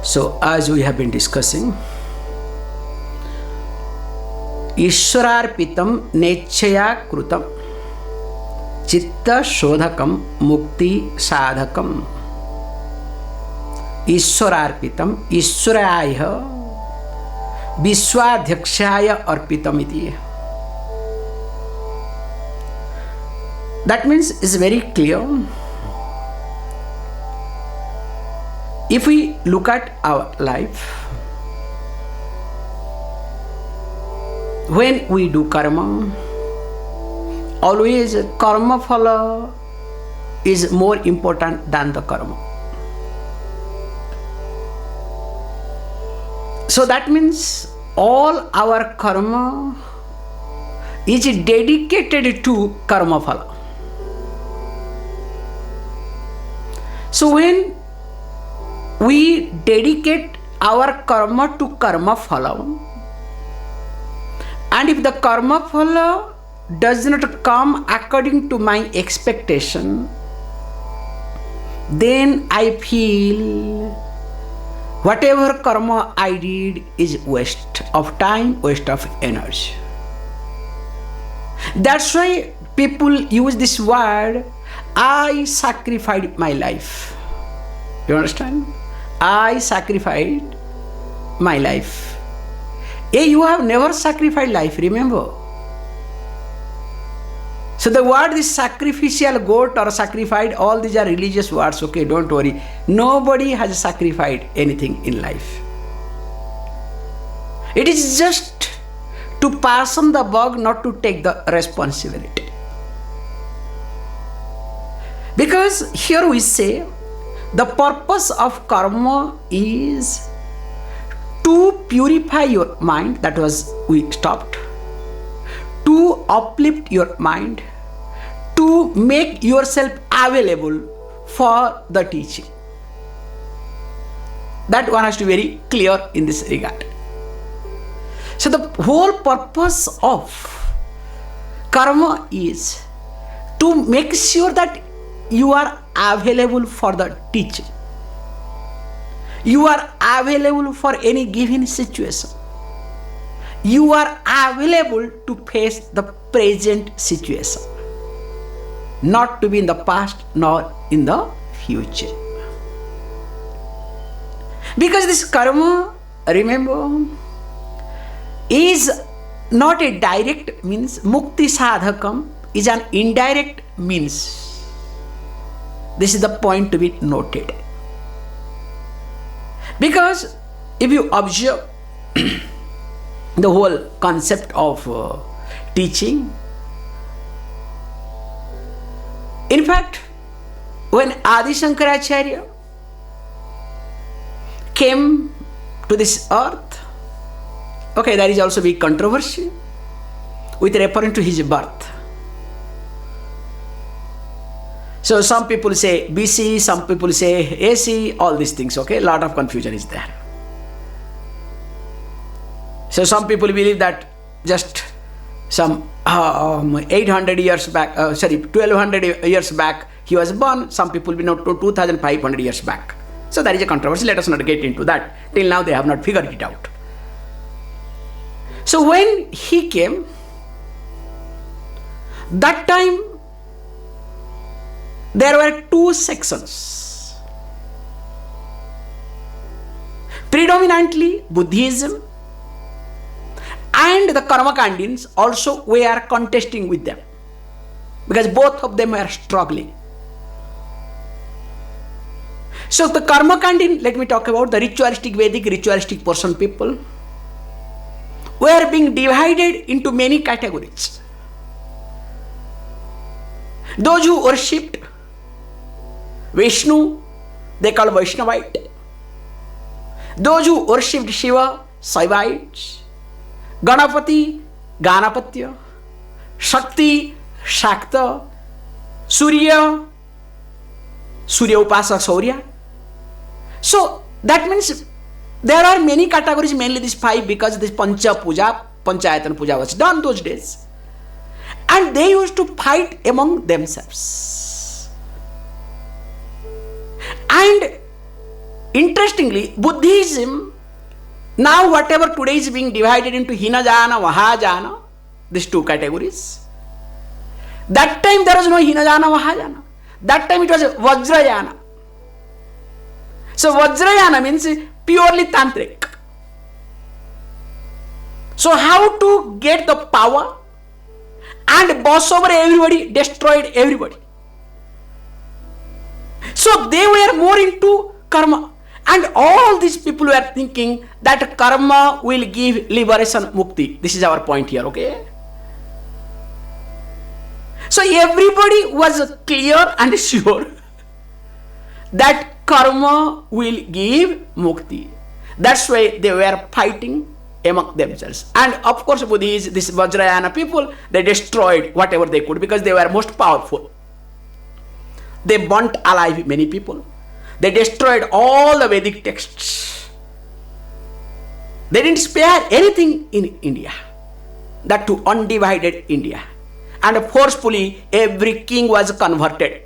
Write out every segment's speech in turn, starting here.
So, as we have been discussing, Ishwararpitam Nechaya Krutam Chitta Shodhakam Mukti Sadhakam. Ishwararpitam Ishwaraya Visvadhyakshaya Arpitam iti. That means it's very clear. If we look at our life, when we do karma, always karma phala is more important than the karma. So that means all our karma is dedicated to karma phala. So when we dedicate our karma to karma phala, and if the karma phala does not come according to my expectation, then I feel whatever karma I did is waste of time, waste of energy. That's why people use this word, I sacrificed my life. You understand? I sacrificed my life. Hey, you have never sacrificed life, remember? So the word is sacrificial goat or sacrificed, all these are religious words, okay, don't worry. Nobody has sacrificed anything in life. It is just to pass on the buck, not to take the responsibility. Because here we say, the purpose of karma is to purify your mind, that was we stopped, to uplift your mind, to make yourself available for the teaching. That one has to be very clear in this regard. So the whole purpose of karma is to make sure that you are available for the teaching. You are available for any given situation. You are available to face the present situation, not to be in the past nor in the future. Because this karma, remember, is not a direct means. Mukti sadhakam is an indirect means. This is the point to be noted. Because if you observe the whole concept of teaching, in fact, when Adi Shankaracharya came to this earth, okay, there is also big controversy with reference to his birth. So some people say BC, some people say AC, all these things, okay, lot of confusion is there. So some people believe that just some 800 years back, 1200 years back he was born. Some people be not to 2500 years back. So there is a controversy, let us not get into that. Till now they have not figured it out. So when he came, that time there were two sections. Predominantly Buddhism and the Karmakandins also were contesting with them, because both of them were struggling. So the Karmakandin, let me talk about the ritualistic Vedic, ritualistic person people, were being divided into many categories. Those who worshipped Vishnu, they call Vaishnavite. Those who worshipped Shiva, Saivites. Ganapati, Ganapatya. Shakti, Shakta. Surya, Surya Upasak, Saurya. So that means there are many categories, mainly these five, because this Pancha Puja, Panchayatana Puja was done those days. And they used to fight among themselves. And interestingly, Buddhism, now whatever today is being divided into Hinajana, Mahajana, these two categories. That time there was no Hinajana, Mahajana. That time it was Vajrayana. So Vajrayana means purely tantric. So how to get the power and boss over everybody, destroyed everybody. So they were more into karma. And all these people were thinking that karma will give liberation, mukti. This is our point here, okay? So everybody was clear and sure that karma will give mukti. That's why they were fighting among themselves. And of course, Buddhists, this Vajrayana people, they destroyed whatever they could because they were most powerful. They burnt alive many people. They destroyed all the Vedic texts. They didn't spare anything in India. That to undivided India. And forcefully, every king was converted.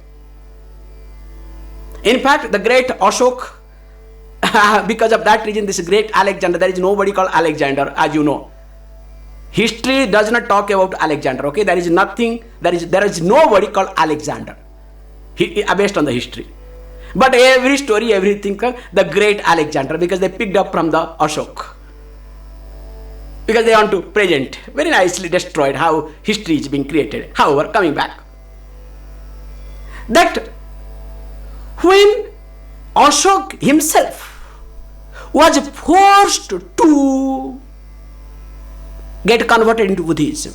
In fact, the great Ashok, because of that reason, this great Alexander, there is nobody called Alexander, as you know. History does not talk about Alexander, okay? There is nothing, there is nobody called Alexander, based on the history. But every story, everything, the great Alexander, because they picked up from the Ashok. Because they want to present, very nicely destroyed how history is being created. However, coming back, that when Ashok himself was forced to get converted into Buddhism,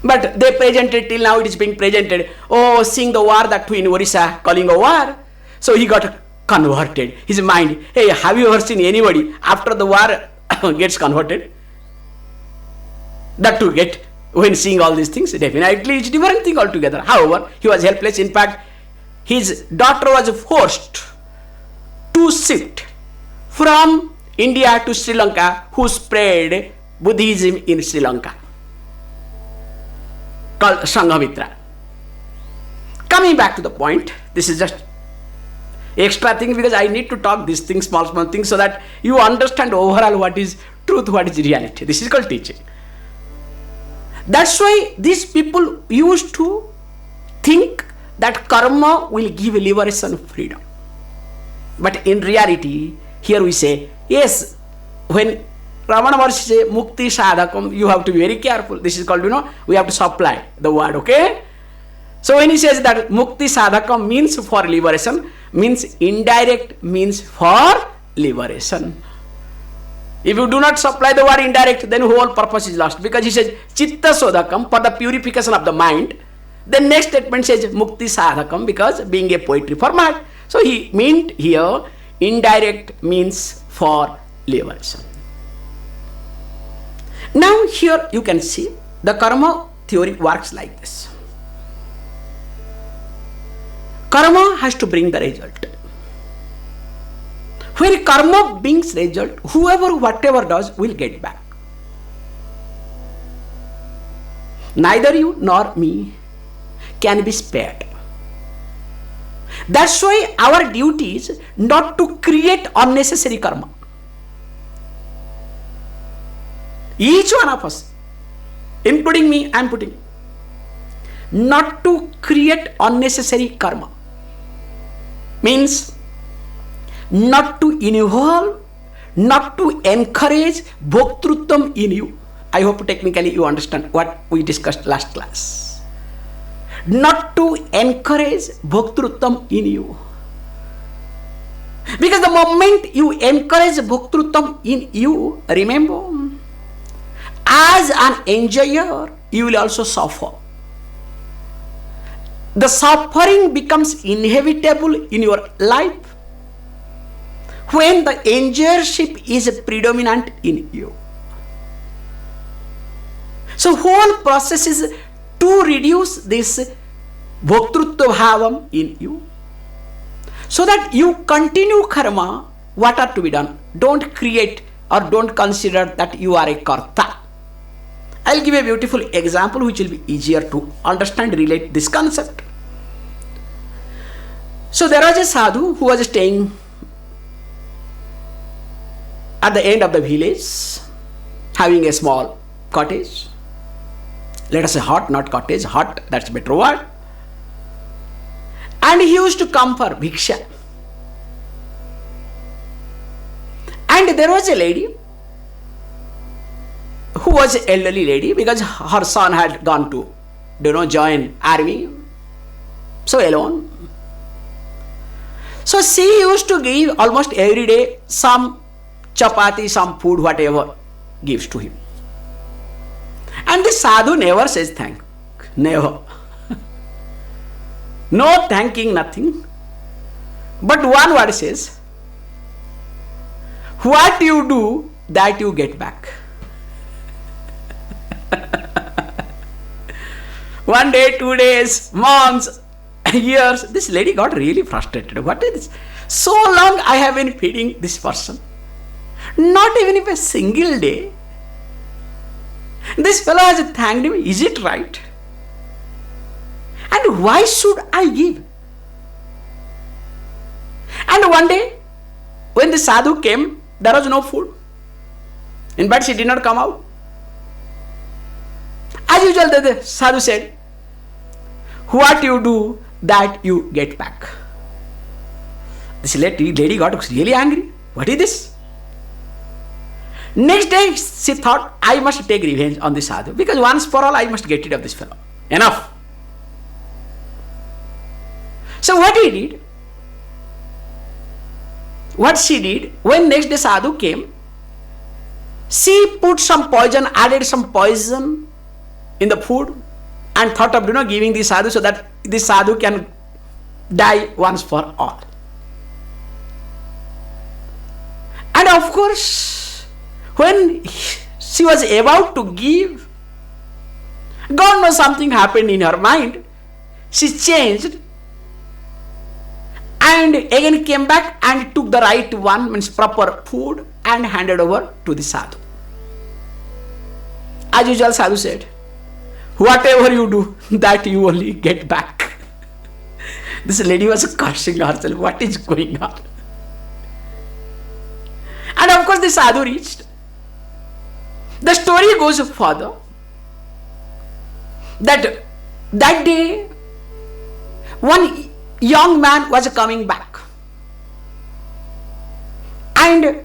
but they presented, till now it is being presented, oh, seeing the war, that too in Orissa, calling a war. So he got converted. His mind, hey, have you ever seen anybody after the war gets converted? That to get, when seeing all these things, definitely it's different thing altogether. However, he was helpless. In fact, his daughter was forced to shift from India to Sri Lanka, who spread Buddhism in Sri Lanka, called Sanghamitra. Coming back to the point, this is just extra thing because I need to talk these things, small things, so that you understand overall what is truth, what is reality. This is called teaching. That's why these people used to think that karma will give liberation, freedom. But in reality, here we say, yes, when Ramana Maharshi say mukti sadhakam, you have to be very careful. This is called, we have to supply the word, okay? So when he says that mukti sadhakam means for liberation, means indirect means for liberation. If you do not supply the word indirect, then whole purpose is lost. Because he says chitta sodhakam, for the purification of the mind. The next statement says mukti sadhakam, because being a poetry format. So he meant here indirect means for liberation. Now here you can see the karma theory works like this. Karma has to bring the result. When karma brings result, whoever whatever does will get back. Neither you nor me can be spared. That's why our duty is not to create unnecessary karma. Each one of us, including me, I am putting, not to create unnecessary karma. Means not to involve, not to encourage bhoktrutvam in you. I hope technically you understand what we discussed last class. Not to encourage bhoktrutvam in you. Because the moment you encourage bhoktrutvam in you, remember, as an enjoyer, you will also suffer. The suffering becomes inevitable in your life when the enjoyership is predominant in you. So whole process is to reduce this bhoktrutva bhavam in you, so that you continue karma, what are to be done. Don't create or don't consider that you are a karta. I'll give a beautiful example which will be easier to understand, relate this concept. So there was a sadhu who was staying at the end of the village, having a small cottage. Let us say hut, not cottage, hut, that's a better word. And he used to come for bhiksha. And there was a lady who was an elderly lady, because her son had gone to, join army. So alone. So she used to give almost every day some chapati, some food, whatever gives to him. And the sadhu never says thank. Never. No thanking, nothing. But one word says, what you do, that you get back. 1 day, 2 days, months, years, this lady got really frustrated. What is this? So long I have been feeding this person. Not even if a single day. This fellow has thanked me. Is it right? And why should I give? And one day, when the sadhu came, there was no food. In fact, she did not come out. As usual, the sadhu said, what you do, that you get back. This lady got really angry. What is this? Next day, she thought, I must take revenge on this sadhu, because once for all, I must get rid of this fellow. Enough. So what he did, what she did, when next day sadhu came, she put some poison, added some poison in the food, and thought of giving the sadhu so that the sadhu can die once for all. And of course, when she was about to give, God knows something happened in her mind. She changed and again came back and took the right one, means proper food, and handed over to the sadhu. As usual, sadhu said, whatever you do, that you only get back. This lady was cursing herself. What is going on? And of course, the sadhu reached. The story goes further that day, one young man was coming back. And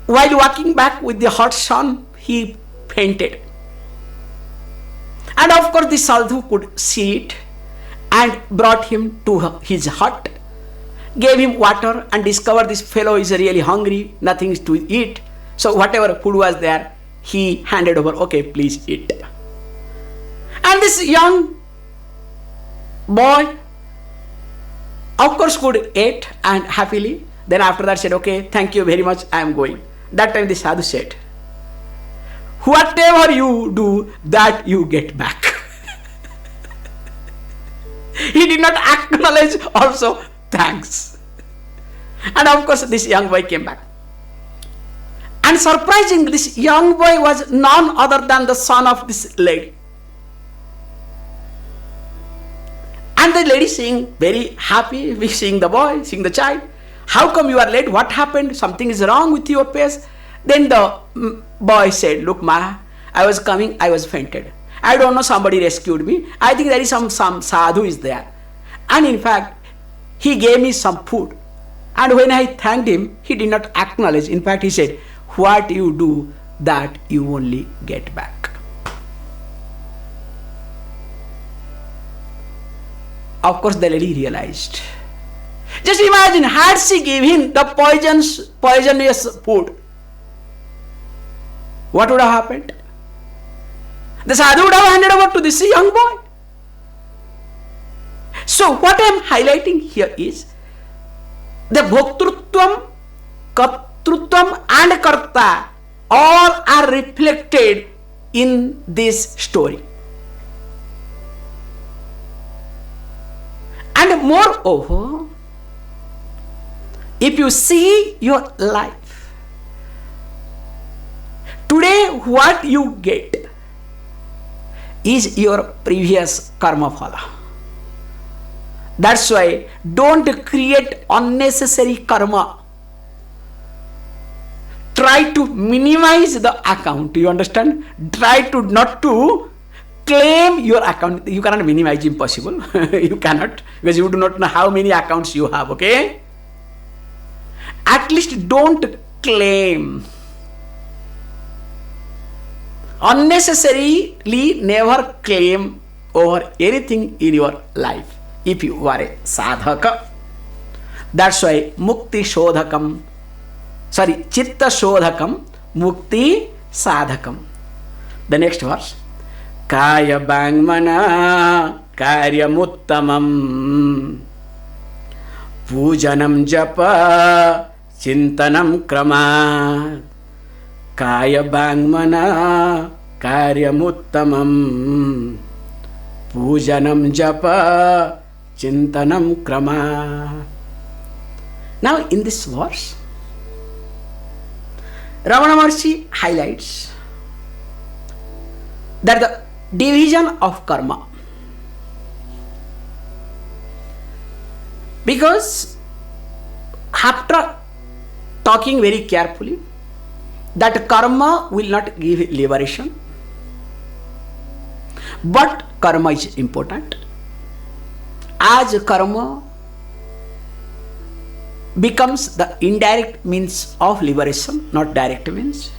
while walking back with the hot sun, he fainted. And of course, the sadhu could see it and brought him to his hut, gave him water, and discovered this fellow is really hungry, nothing to eat. So whatever food was there, he handed over, okay, please eat. And this young boy, of course, could eat and happily. Then after that said, okay, thank you very much, I am going. That time the sadhu said, whatever you do, that you get back. He did not acknowledge also thanks. And of course, this young boy came back. And surprisingly, this young boy was none other than the son of this lady. And the lady seeing very happy, seeing the boy, seeing the child. How come you are late? What happened? Something is wrong with your face. Then the boy said, look, ma, I was coming, I was fainted. I don't know, somebody rescued me. I think there is some sadhu is there. And in fact, he gave me some food. And when I thanked him, he did not acknowledge. In fact, he said, what you do, that you only get back. Of course, the lady realized. Just imagine, had she given him the poisonous food, what would have happened? The sadhu would have handed over to this young boy. So what I am highlighting here is the bhoktrutvam, kartrutvam and karta all are reflected in this story. And moreover, if you see your life, today what you get is your previous karma phala. That's why don't create unnecessary karma. Try to minimize the account. You understand? Try to not to claim your account. You cannot minimize, impossible. You cannot, because you do not know how many accounts you have, okay? At least don't claim. Unnecessarily never claim over anything in your life if you are a sadhaka. That's why mukti shodhakam, chitta shodhakam, mukti sadhakam. The next verse. Kaya bangmana karyamuttamam pujanam japa chintanam krama. Kaya bangmana karyamuttamam pujanam japa chintanam krama. Now in this verse, Ramana Maharshi highlights that the division of karma, because after talking very carefully that karma will not give liberation, but karma is important, as karma becomes the indirect means of liberation, not direct means,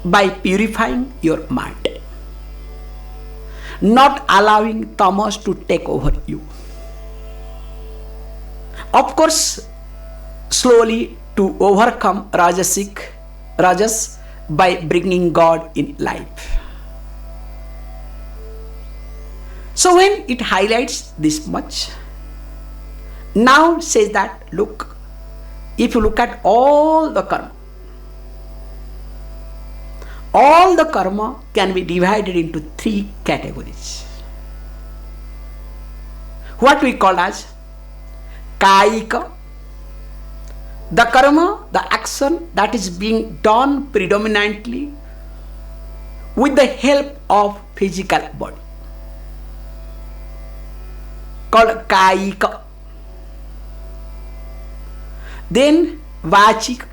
by purifying your mind, not allowing tamas to take over you. Of course, slowly to overcome rajas by bringing God in life. So when it highlights this much, now says that, look, if you look at all the karma can be divided into three categories. What we call as Kayika, the karma, the action that is being done predominantly with the help of physical body, called Kayika. Then Vachik,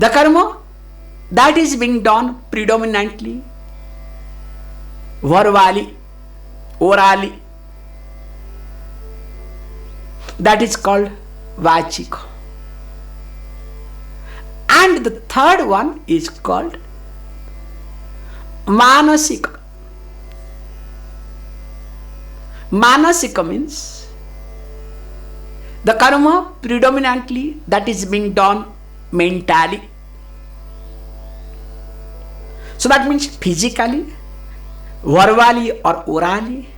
the karma that is being done predominantly verbally, orally, that is called Vachik. And the third one is called Manasika. Manasika means the karma predominantly that is being done mentally. So that means physically, verbally or orally,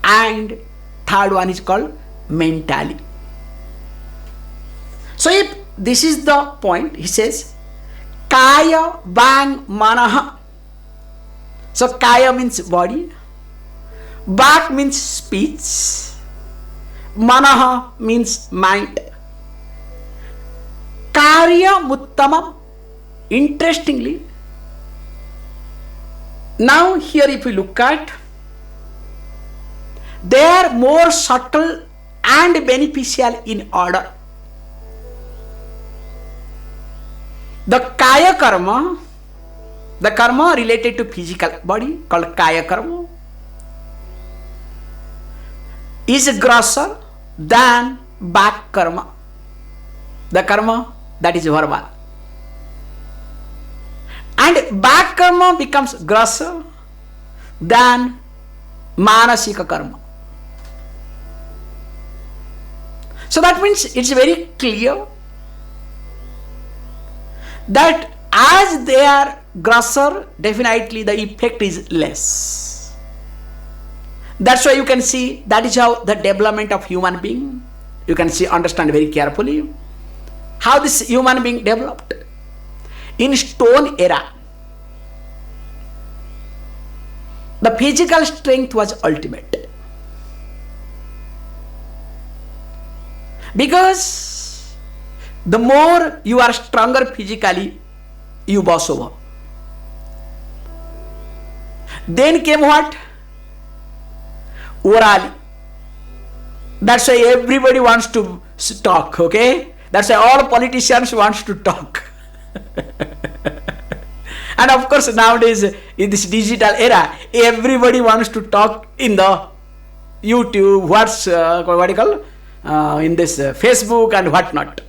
and third one is called mentally. So if this is the point, he says Kaya Bang Manaha. So Kaya means body, Bak means speech, Manaha means mind. Karya Muttamam, interestingly, now here if we look at, they are more subtle and beneficial in order. The Kaya Karma, the karma related to physical body called Kaya Karma, is grosser than Bak Karma, the karma that is verbal. And Bak Karma becomes grosser than Manasika Karma. So that means it's very clear that as they are grosser, definitely the effect is less. That's why you can see that is how the development of human being, you can see, understand very carefully how this human being developed. In stone era, the physical strength was ultimate, because the more you are stronger physically, you boss over. Then came what? Orally. That's why everybody wants to talk, okay? That's why all politicians wants to talk. And of course, nowadays, in this digital era, everybody wants to talk in the YouTube, what do you call, in this Facebook and whatnot.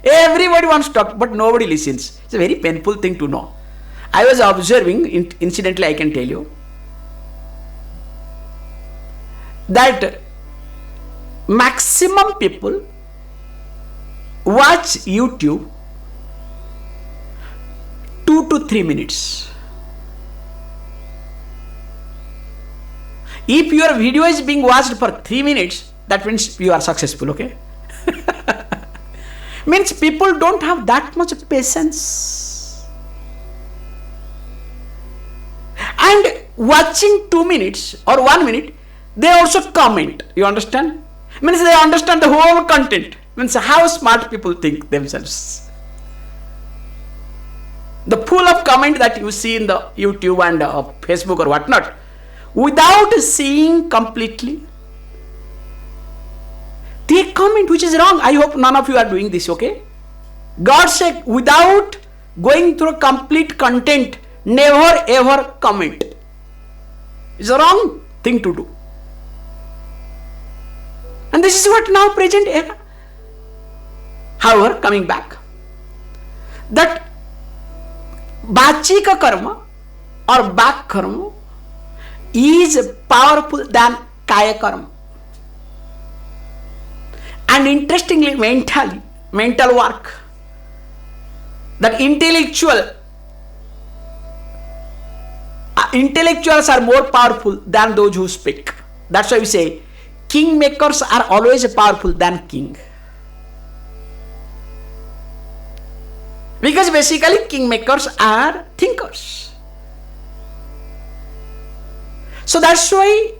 Everybody wants to talk, but nobody listens. It's a very painful thing to know. I was observing, incidentally I can tell you, that maximum people watch YouTube 2 to 3 minutes. If your video is being watched for 3 minutes, that means you are successful, okay? Means people don't have that much patience. And watching 2 minutes or 1 minute, they also comment. You understand? Means they understand the whole content. Means how smart people think themselves. The pool of comment that you see in the YouTube and Facebook or whatnot, without seeing completely, they comment, which is wrong. I hope none of you are doing this, okay? God said, without going through complete content, never ever comment. It's a wrong thing to do. And this is what now present era. However, coming back, that Bachika karma or back karma is powerful than Kaya karma. And interestingly, mental work, that intellectuals are more powerful than those who speak. That's why we say kingmakers are always powerful than king. Because basically kingmakers are thinkers. So that's why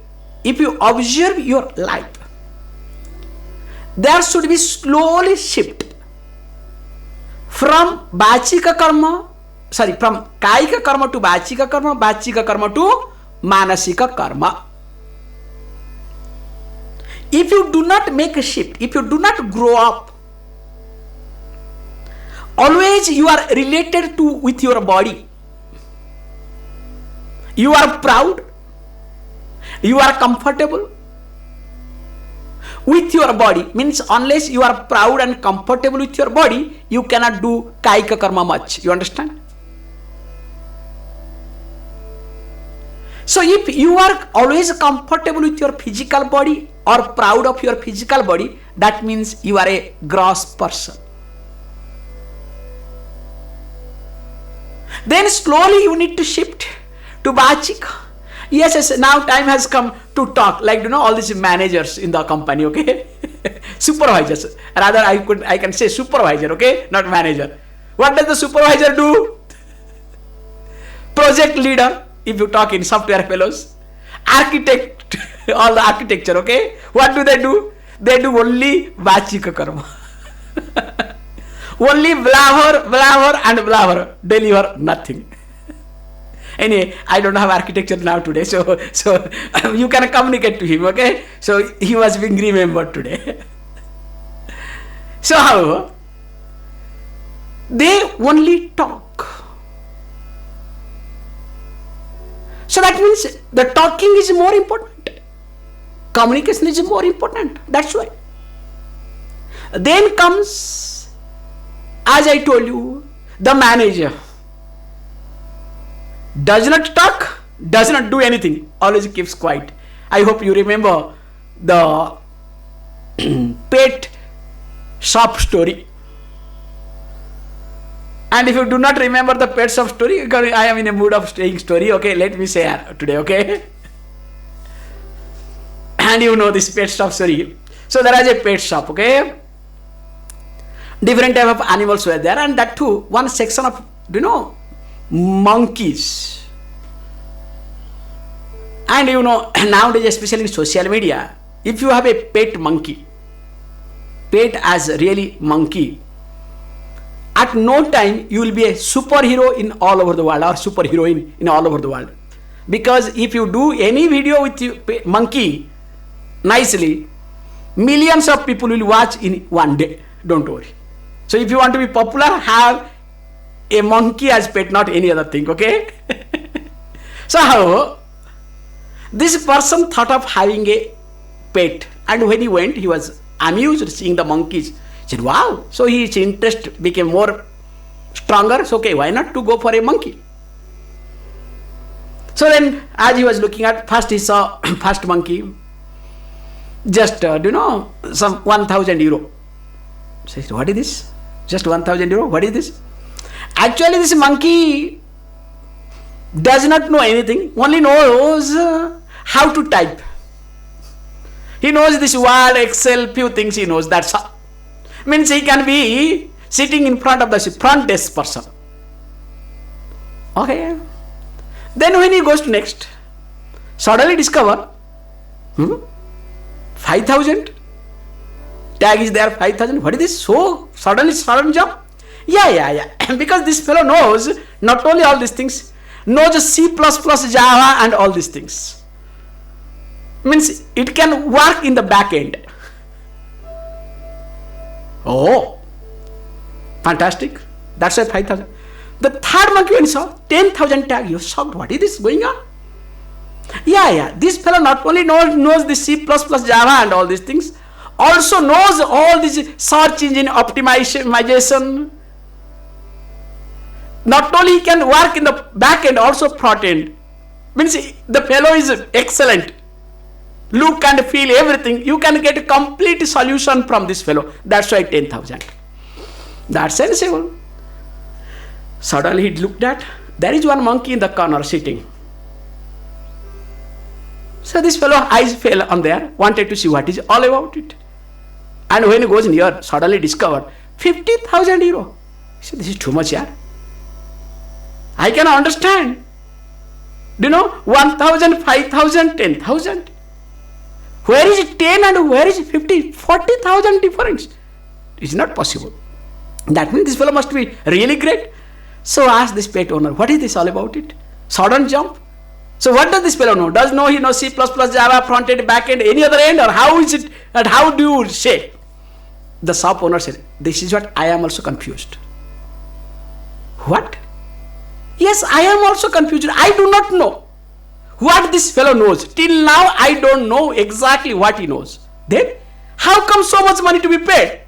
if you observe your life, there should be slowly shift from Bachika karma, from Kaika karma to Bachika karma to Manasika karma. If you do not make a shift, if you do not grow up, always you are related to with your body. You are proud, you are comfortable with your body. Means unless you are proud and comfortable with your body, you cannot do Kaika karma much. You understand? So if you are always comfortable with your physical body or proud of your physical body, that means you are a gross person. Then slowly you need to shift to Bachika. Yes, now time has come to talk, like all these managers in the company, okay? Supervisors. Rather I can say supervisor, okay? Not manager. What does the supervisor do? Project leader, if you talk in software fellows. Architect, all the architecture, okay? What do? They do only Bachika karma. Only blabber and blabber, deliver nothing. Anyway, I don't have architecture now today, so you can communicate to him, okay? So he was being remembered today. So however, they only talk. So that means the talking is more important. Communication is more important. That's why. Then comes, as I told you, the manager. Does not talk, does not do anything, always keeps quiet. I hope you remember the pet shop story. And if you do not remember the pet shop story, I am in a mood of saying story, okay, let me say today, okay? And you know this pet shop story. So there is a pet shop, okay? Different type of animals were there, and that too, one section of, monkeys. And nowadays, especially in social media, if you have a pet monkey, pet as really monkey, at no time you will be a superhero in all over the world or superheroine in all over the world. Because if you do any video with your monkey nicely, millions of people will watch in one day. Don't worry. So if you want to be popular, have a monkey as pet, not any other thing, okay? So this person thought of having a pet, and when he went, he was amused seeing the monkeys. He said, wow. So his interest became more stronger. So okay, why not to go for a monkey? So then, as he was looking at, first he saw first monkey, just some 1,000 euro. So he said, what is this? Just 1,000 euro? What is this? Actually, this monkey does not know anything, only knows how to type. He knows this Word, Excel, few things he knows, that's all. Means he can be sitting in front of the front desk person. Okay. Then when he goes to next, suddenly discover 5,000. Tag is there, 5,000. What is this? So sudden jump? Yeah. Because this fellow knows not only all these things, knows C++, Java and all these things. Means it can work in the back end. Oh, fantastic. That's why 5,000. The third monkey when he saw 10,000 tag, he was shocked. What is this going on? Yeah. This fellow not only knows the C++, Java and all these things, also knows all this search engine optimization. Not only he can work in the back end, also front end. Means the fellow is excellent. Look and feel everything. You can get a complete solution from this fellow. That's why 10,000. That's sensible. Suddenly he looked at, there is one monkey in the corner sitting. So this fellow eyes fell on there, wanted to see what is all about it. And when he goes near, suddenly discovered 50,000 euro. He said, this is too much, yeah. I can understand. 1,000, 5,000, 10,000. Where is 10 and where is 50? 40,000 difference. It's not possible. That means this fellow must be really great. So ask this pet owner, what is this all about it? Sudden jump. So what does this fellow know? Does he know C++, Java, front end, back end, any other end, or how is it, and how do you say? The shop owner said, this is what I am also confused. What? Yes, I am also confused. I do not know what this fellow knows. Till now, I don't know exactly what he knows. Then, how come so much money to be paid?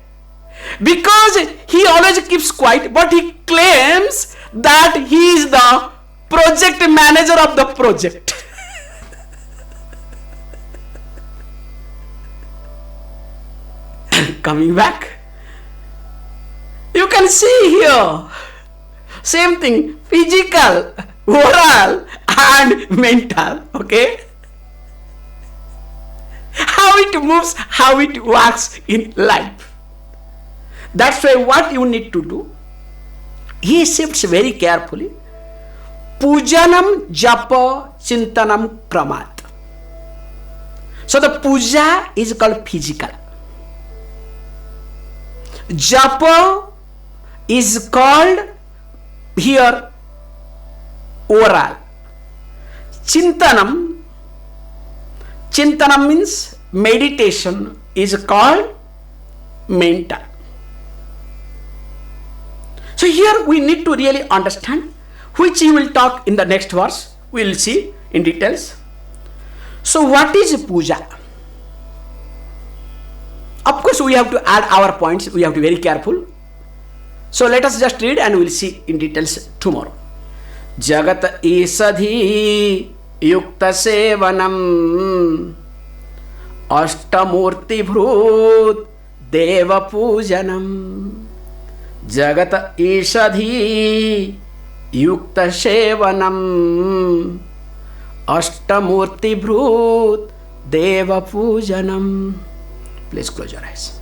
Because he always keeps quiet, but he claims that he is the project manager of the project. Coming back, you can see here, same thing, physical, oral and mental, okay? How it moves, how it works in life. That's why what you need to do, he shifts very carefully. Pujanam japa chintanam kramat. So the puja is called physical. Japa is called here oral. Chintanam means meditation, is called mental. So here we need to really understand, which he will talk in the next verse. We will see in details. So what is puja? Of course we have to add our points. We have to be very careful. So let us just read and we will see in details tomorrow. Jagat isadhi yukta sevanam ashtamurti bhrut deva pujanam. Jagat isadhi yukta sevanam ashtamurti bhrut deva pujanam. Please close your eyes.